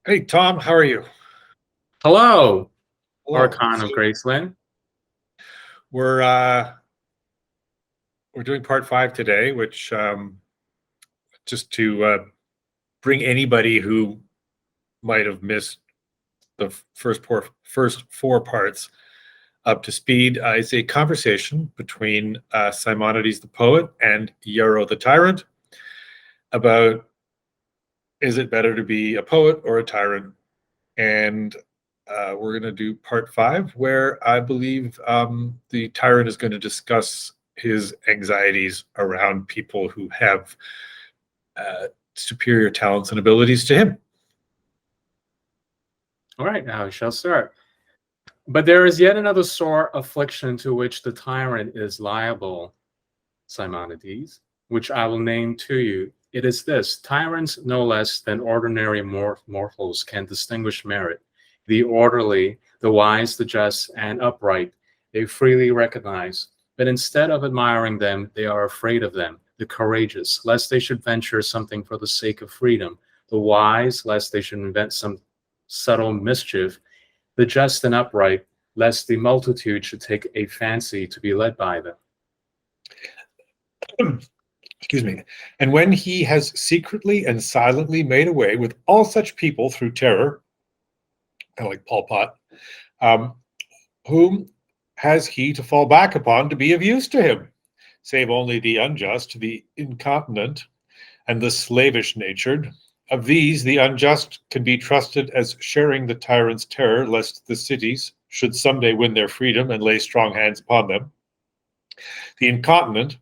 Hey, Tom, how are you? Hello, Hello. Archon So of Graceland. we're uh, we're doing part five today, which just to bring anybody who might have missed the first four parts up to speed. It's a conversation between Simonides the poet and Hiero the tyrant about is it better to be a poet or a tyrant? And we're going to do part five, where I believe the tyrant is going to discuss his anxieties around people who have superior talents and abilities to him. All right, now we shall start. But there is yet another sore affliction to which the tyrant is liable, Simonides, which I will name to you. It is this: tyrants no less than ordinary mortals can distinguish merit. The orderly, the wise, the just, and upright, they freely recognize. But instead of admiring them, they are afraid of them. The courageous, lest they should venture something for the sake of freedom. The wise, lest they should invent some subtle mischief. The just and upright, lest the multitude should take a fancy to be led by them. Excuse me. And when he has secretly and silently made away with all such people through terror, kind of like Pol Pot, whom has he to fall back upon to be of use to him, save only the unjust, the incontinent, and the slavish natured? Of these, the unjust can be trusted as sharing the tyrant's terror, lest the cities should someday win their freedom and lay strong hands upon them. The incontinent,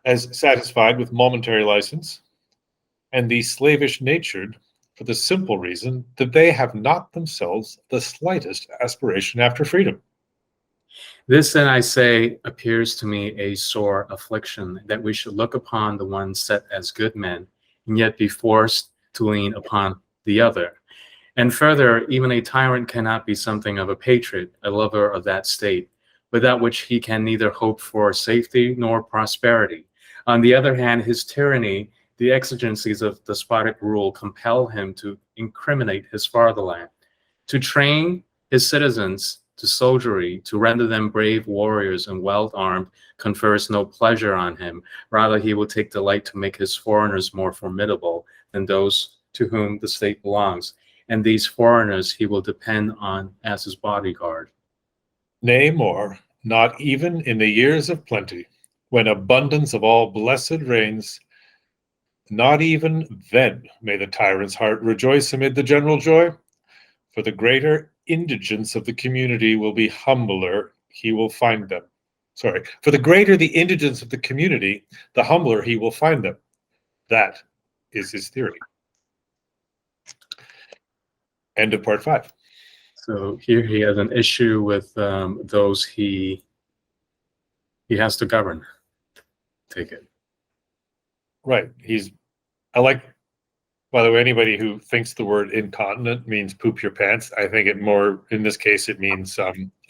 as satisfied with momentary license, and the slavish natured, for the simple reason that they have not themselves the slightest aspiration after freedom. This, then, I say, appears to me a sore affliction, that we should look upon the one set as good men, and yet be forced to lean upon the other. And further, even a tyrant cannot be something of a patriot, a lover of that state, without which he can neither hope for safety nor prosperity. On the other hand, his tyranny, the exigencies of despotic rule, compel him to incriminate his fatherland, to train his citizens to soldiery, to render them brave warriors and well-armed, confers no pleasure on him. Rather, he will take delight to make his foreigners more formidable than those to whom the state belongs. And these foreigners he will depend on as his bodyguard. Nay, more, not even in the years of plenty, when abundance of all blessed reigns, not even then may the tyrant's heart rejoice amid the general joy, for the greater indigence of the community will be humbler he will find them. For the greater the indigence of the community, the humbler he will find them. That is his theory. End of part five. So here he has an issue with those he has to govern. Take it. Right. I like, by the way, anybody who thinks the word incontinent means poop your pants, I think it more, in this case, it means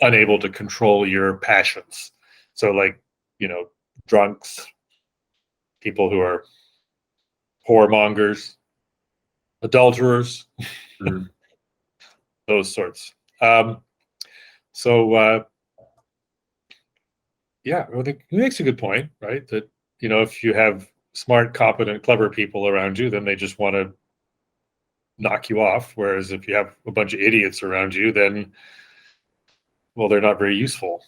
unable to control your passions. So like, drunks, people who are whoremongers, adulterers, those sorts. Yeah, I think he makes a good point, right? That, if you have smart, competent, clever people around you, then they just want to knock you off. Whereas if you have a bunch of idiots around you, then, well, they're not very useful.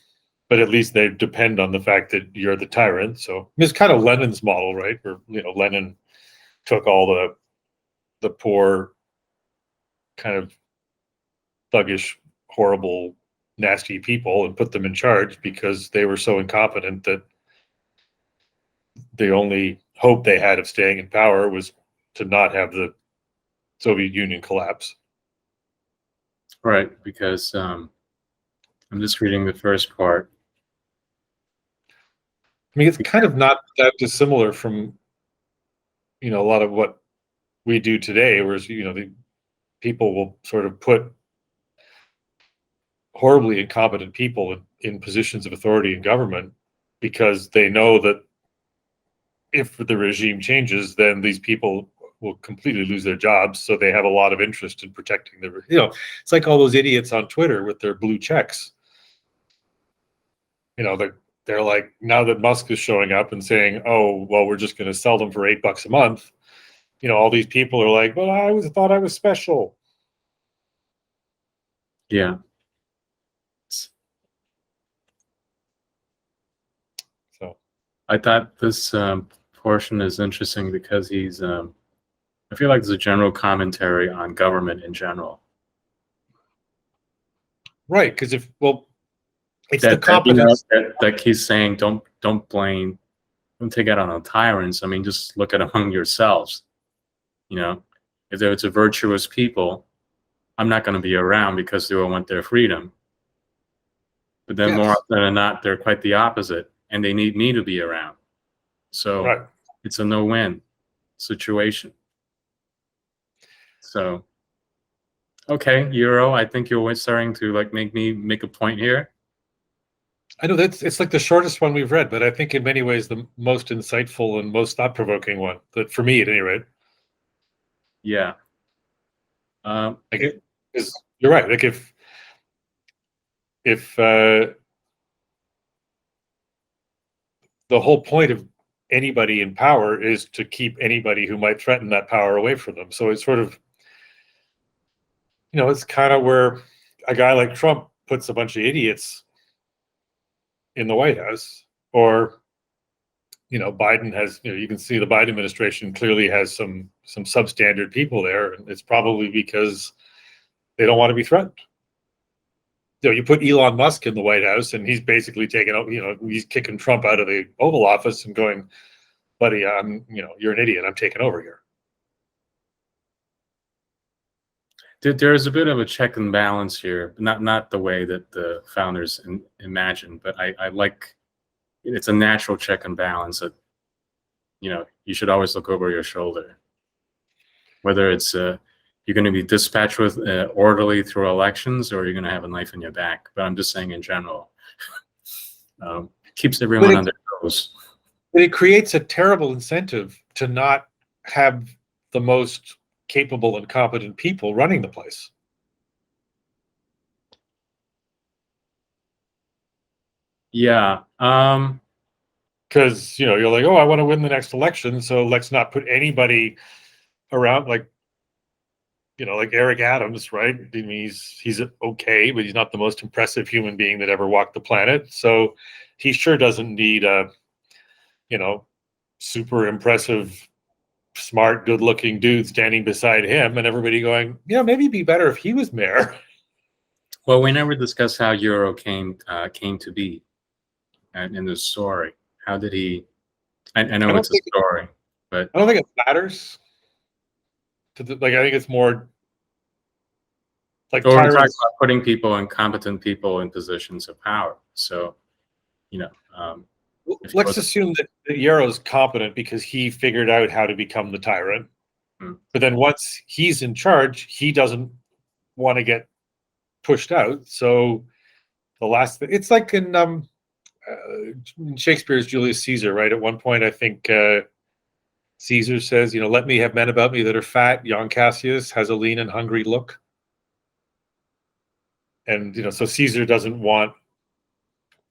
But at least they depend on the fact that you're the tyrant. So it's kind of Lenin's model, right? Where, Lenin took all the poor, kind of thuggish, horrible, nasty people and put them in charge because they were so incompetent that the only hope they had of staying in power was to not have the Soviet Union collapse. Right, because I'm just reading the first part. I mean, it's kind of not that dissimilar from, a lot of what we do today, whereas, the people will sort of put horribly incompetent people in positions of authority in government because they know that if the regime changes, then these people will completely lose their jobs. So they have a lot of interest in protecting their, it's like all those idiots on Twitter with their blue checks. They're like, now that Musk is showing up and saying, oh, well, we're just going to sell them for $8 a month. All these people are like, well, I thought I was special. Yeah. So I thought this portion is interesting because he's, I feel like there's a general commentary on government in general. Right, because it's that, the competence that he's saying, don't take it on the tyrants. I mean, just look at among yourselves. If it's a virtuous people, I'm not going to be around because they will want their freedom. But then more often than not, they're quite the opposite, and they need me to be around. So It's a no-win situation. So, okay, Hiero, I think you're starting to make me make a point here. I know it's like the shortest one we've read, but I think in many ways the most insightful and most thought-provoking one. That for me, at any rate. Yeah. You're right. Like if the whole point of anybody in power is to keep anybody who might threaten that power away from them. So it's sort of, it's kind of where a guy like Trump puts a bunch of idiots in the White House, or Biden has, you can see the Biden administration clearly has some substandard people there, and it's probably because they don't want to be threatened. You put Elon Musk in the White House, and he's basically he's kicking Trump out of the Oval Office and going, buddy, you're an idiot. I'm taking over here. There's a bit of a check and balance here, not the way that the founders imagined, but I like, it's a natural check and balance that, you should always look over your shoulder. Whether it's you're going to be dispatched with orderly through elections, or you're going to have a knife in your back. But I'm just saying in general, keeps everyone on their toes. But it creates a terrible incentive to not have the most capable and competent people running the place. Yeah. Because, you're like, oh, I want to win the next election, so let's not put anybody around like Eric Adams, right? I mean, he's okay, but he's not the most impressive human being that ever walked the planet. So he sure doesn't need a, super impressive, smart, good-looking dude standing beside him, and everybody going, maybe it'd be better if he was mayor. Well, we never discussed how Hiero came to be, in the story. How did he? I know it's a story, but I don't think it matters. I think it's more like we're talking about putting people and competent people in positions of power. So, let's assume that Hiero's competent because he figured out how to become the tyrant. But then once he's in charge, he doesn't want to get pushed out. So the last thing, it's like in Shakespeare's Julius Caesar, right? At one point, I think Caesar says, let me have men about me that are fat. Young Cassius has a lean and hungry look. And, so Caesar doesn't want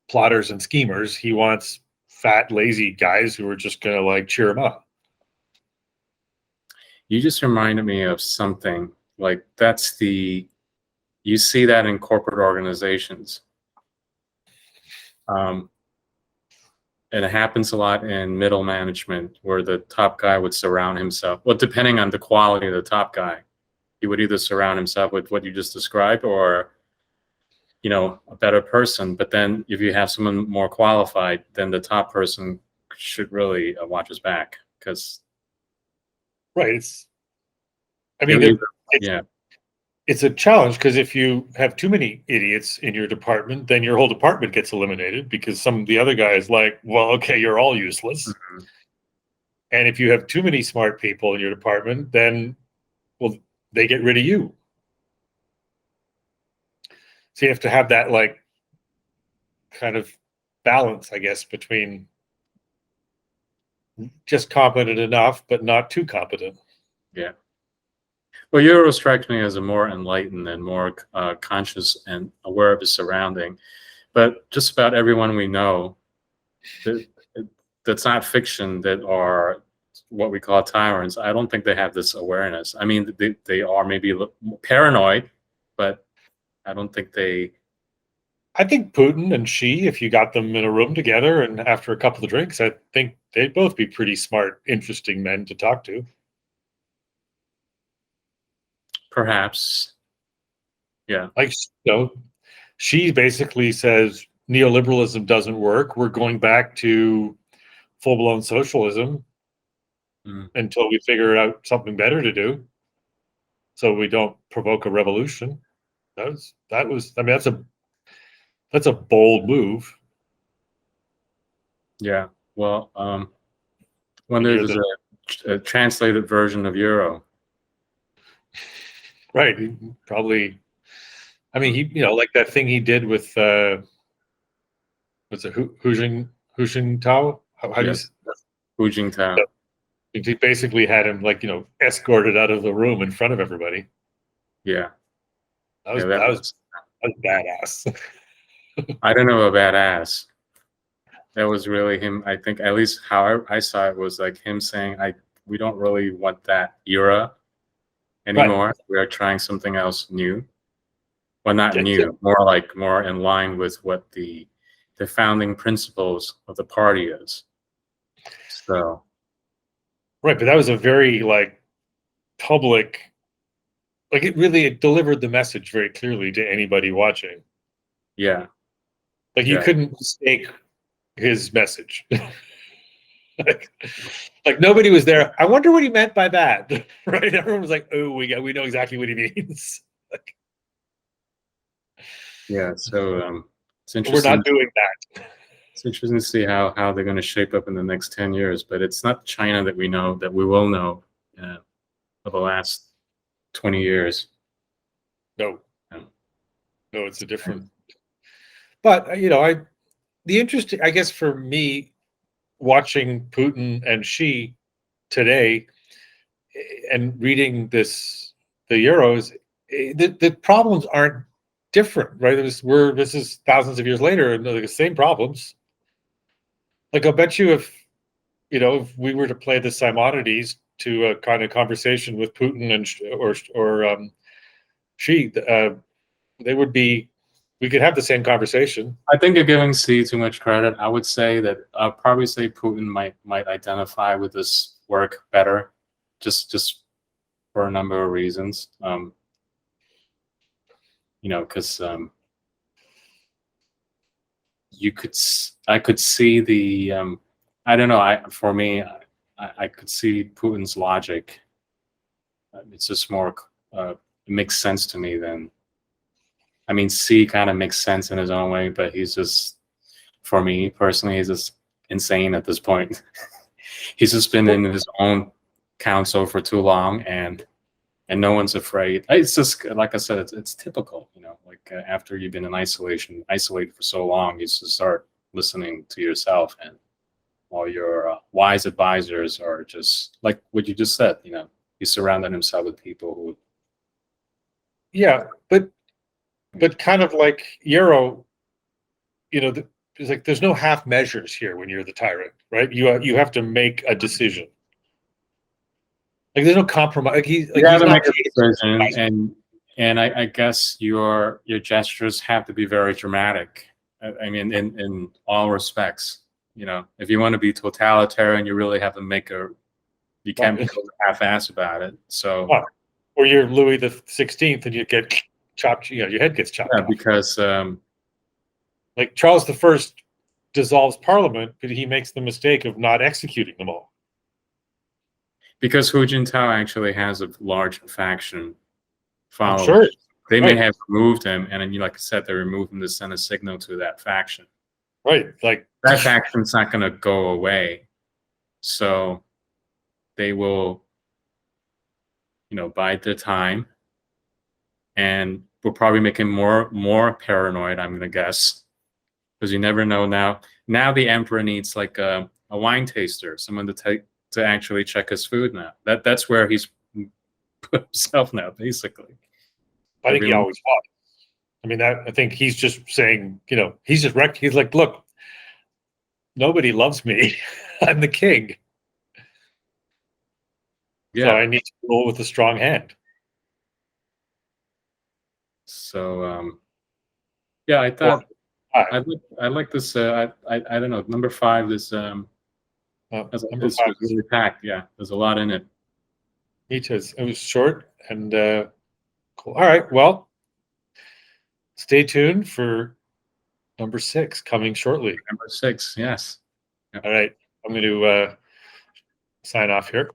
plotters and schemers. He wants fat, lazy guys who are just going to cheer him up. You just reminded me of something you see that in corporate organizations. And it happens a lot in middle management where the top guy would surround himself. Well, depending on the quality of the top guy, he would either surround himself with what you just described or, a better person. But then if you have someone more qualified, then the top person should really watch his back because. Right. It's a challenge because if you have too many idiots in your department, then your whole department gets eliminated because some of the other guy is like, well, okay, you're all useless. Mm-hmm. And if you have too many smart people in your department, then, well, they get rid of you. So you have to have that kind of balance, I guess, between just competent enough, but not too competent. Yeah. Well, Euro strikes me as a more enlightened and more conscious and aware of his surrounding. But just about everyone we know that that's not fiction that are what we call tyrants, I don't think they have this awareness. I mean, they are maybe a little paranoid, but I don't think they. I think Putin and Xi, if you got them in a room together and after a couple of drinks, I think they'd both be pretty smart, interesting men to talk to. Perhaps. Yeah. Like, Xi basically says neoliberalism doesn't work. We're going back to full-blown socialism until we figure out something better to do, so we don't provoke a revolution. That was. I mean, that's a bold move. Yeah. Well, when there's a translated version of Euro. Right. Probably. I mean, he, like that thing he did with what's it, Hu Jintao? How do you say that? Hu Jintao. He basically had him escorted out of the room in front of everybody. Yeah. That was badass. I don't know about badass. That was really him. I think at least how I saw it was like him saying, we don't really want that era anymore. Right. We are trying something else new. Well, not new, more in line with what the founding principles of the party is. So, right, but that was a very public, it delivered the message very clearly to anybody watching. Yeah, you couldn't mistake his message. like nobody was there. I wonder what he meant by that. Right? Everyone was like, "Oh, we know exactly what he means." Yeah, so it's interesting. We're not doing that. It's interesting to see how they're going to shape up in the next 10 years. But it's not China that we know, that we will know for the last 20 years. No, it's a different. But the interesting, I guess, for me, watching Putin and Xi today and reading the Euros, the problems aren't different, right? This is thousands of years later, and the same problems. I'll bet you if we were to play the Simonides to a kind of conversation with Putin and or Xi, they would be. We could have the same conversation. I think you're giving Xi too much credit. I would say that I'll probably say Putin might identify with this work better, just for a number of reasons. Because I could see the I don't know. For me, I could see Putin's logic. It's just more it makes sense to me than. I mean, Xi kind of makes sense in his own way, but he's just, for me personally, he's just insane at this point. He's just been in his own council for too long, and no one's afraid. It's just, like I said, it's typical, after you've been in isolated for so long, you just start listening to yourself, and all your wise advisors are just like what you just said. He surrounded himself with people who. Yeah, but kind of like Hiero, it's like there's no half measures here when you're the tyrant, right? You have to make a decision. There's no compromise. You have to make a decision, and I guess your gestures have to be very dramatic. I mean, in all respects, if you want to be totalitarian, you really have to you can't be half-ass about it. So, or you're Louis the 16th and you get chopped, your head gets chopped off. Because Charles I dissolves Parliament, but he makes the mistake of not executing them all. Because Hu Jintao actually has a large faction following. Sure. They may have removed him, and like I said, they removed him to send a signal to that faction. Right. That faction's not going to go away. So they will, bide their time. And will probably make him more paranoid, I'm gonna guess, because you never know. Now the emperor needs a wine taster, someone to actually check his food now. That's where he's put himself now, basically. I think he Everyone- always was. I mean, I think he's just saying, he's just he's like, look, nobody loves me. I'm the king. Yeah. So I need to roll with a strong hand. So yeah, I thought I like this. I don't know. Number 5 is Number was 5 really packed. Yeah, there's a lot in it. it was short and cool. All right, well, stay tuned for number 6 coming shortly. Number 6, yes. All right, I'm going to sign off here.